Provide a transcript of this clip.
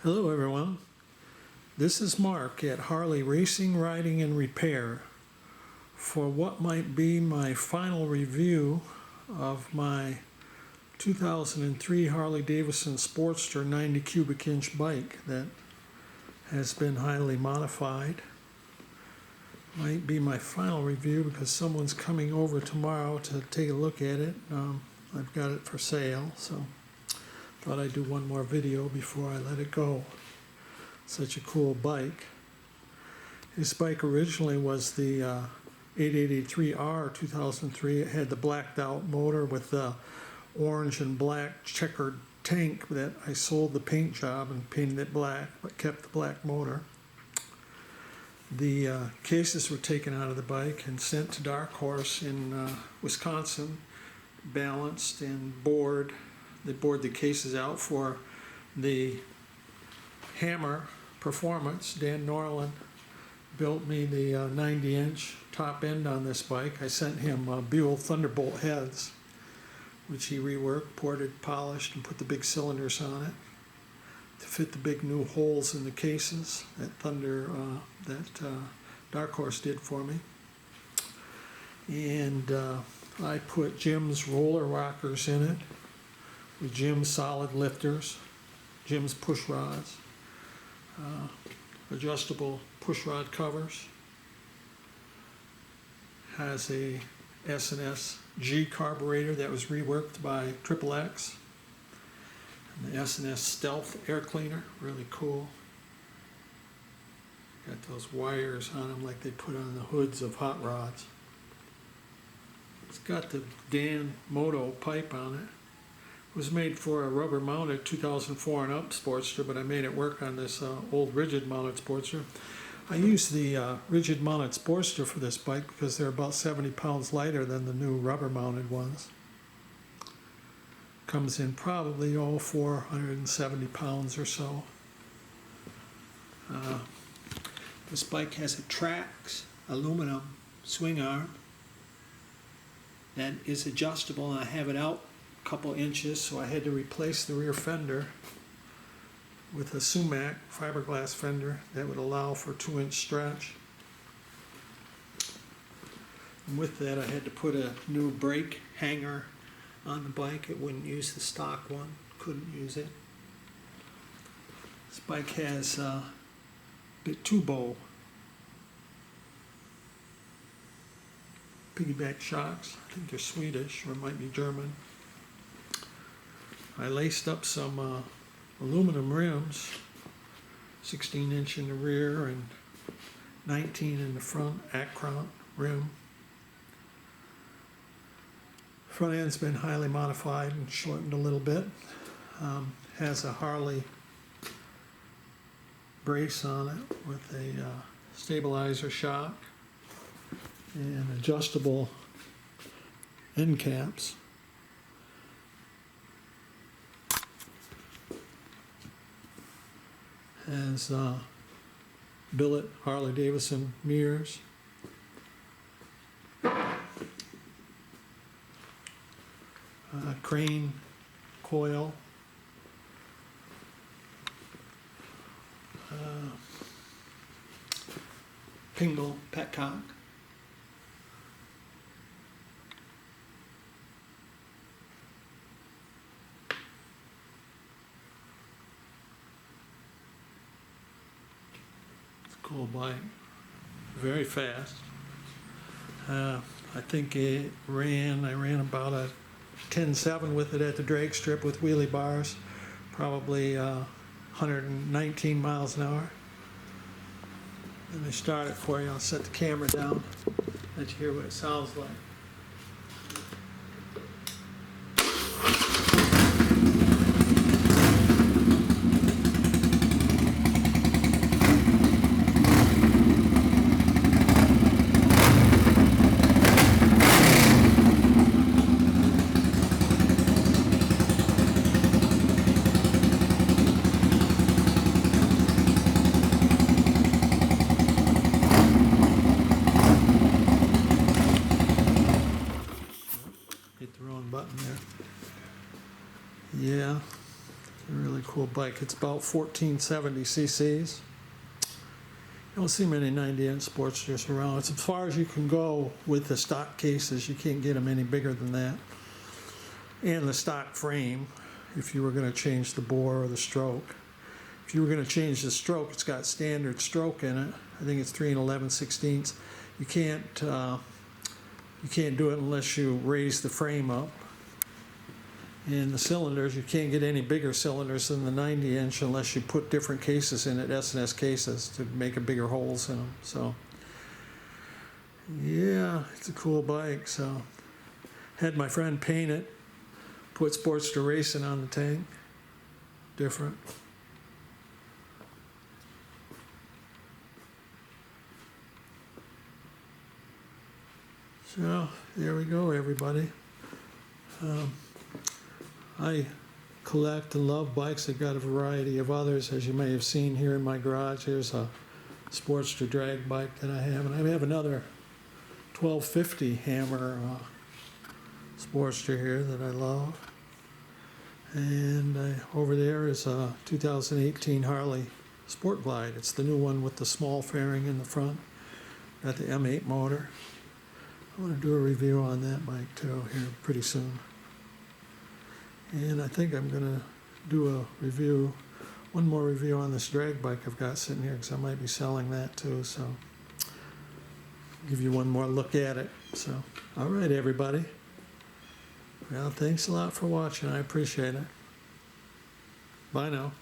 Hello everyone, this is Mark at Harley Racing, Riding and Repair for what might be my final review of my 2003 Harley-Davidson Sportster 90 cubic inch bike that has been highly modified. Might be my final review because someone's coming over tomorrow to take a look at it. I've got it for sale, so thought I'd do one more video before I let it go. Such a cool bike. This bike originally was the 883R 2003. It had the blacked out motor with the orange and black checkered tank that I sold the paint job and painted it black, but kept the black motor. The cases were taken out of the bike and sent to Dark Horse in Wisconsin, balanced and bored. They bored the cases out for the Hammer Performance. Dan Norland built me the 90-inch top end on this bike. I sent him Buell Thunderbolt heads, which he reworked, ported, polished, and put the big cylinders on it to fit the big new holes in the cases that Dark Horse did for me. And I put Jim's roller rockers in it with Jim's solid lifters, Jim's push rods, adjustable push rod covers. Has a S&S G carburetor that was reworked by XXX. And the S&S Stealth air cleaner, really cool. Got those wires on them like they put on the hoods of hot rods. It's got the Dan Moto pipe on it. It was made for a rubber mounted 2004 and up Sportster, but I made it work on this old rigid mounted Sportster. I used the rigid mounted Sportster for this bike because they're about 70 pounds lighter than the new rubber mounted ones. Comes in probably 470 pounds or so. This bike has a Trax aluminum swing arm that is adjustable, and I have it out a couple inches, so I had to replace the rear fender with a sumac fiberglass fender that would allow for 2-inch stretch. And with that, I had to put a new brake hanger on the bike. It wouldn't use the stock one, couldn't use it. This bike has bit two-bow piggyback shocks. I think they're Swedish or it might be German. I laced up some aluminum rims, 16-inch in the rear and 19 in the front, Acron rim. Front end's been highly modified and shortened a little bit. Has a Harley brace on it with a stabilizer shock and adjustable end caps. Has billet Harley-Davidson mirrors. Crane coil. Pingle petcock. Cool bike, very fast. I think I ran about a 10.7 with it at the drag strip with wheelie bars, probably 119 miles an hour. Let me start it for you. I'll set the camera down, let you hear what it sounds like. bike. It's about 1470 cc's. You don't see many 90-inch Sportsters around. It's as far as you can go with the stock cases. You can't get them any bigger than that. And the stock frame, if you were going to change the bore or the stroke. If you were going to change the stroke, it's got standard stroke in it. I think it's 3 11/16. You can't do it unless you raise the frame up. And the cylinders, you can't get any bigger cylinders than the 90-inch unless you put different cases in it, S&S cases, to make a bigger holes in them. So, yeah, it's a cool bike. So, had my friend paint it, put Sportster Racing on the tank. Different. So, there we go, everybody. I collect and love bikes. I've got a variety of others, as you may have seen here in my garage. Here's a Sportster drag bike that I have, and I have another 1250 Hammer Sportster here that I love. And over there is a 2018 Harley Sport Glide. It's the new one with the small fairing in the front. Got the M8 motor. I want to do a review on that bike too here pretty soon. And I think I'm going to do one more review on this drag bike I've got sitting here, because I might be selling that too. So, give you one more look at it. So, all right, everybody. Well, thanks a lot for watching. I appreciate it. Bye now.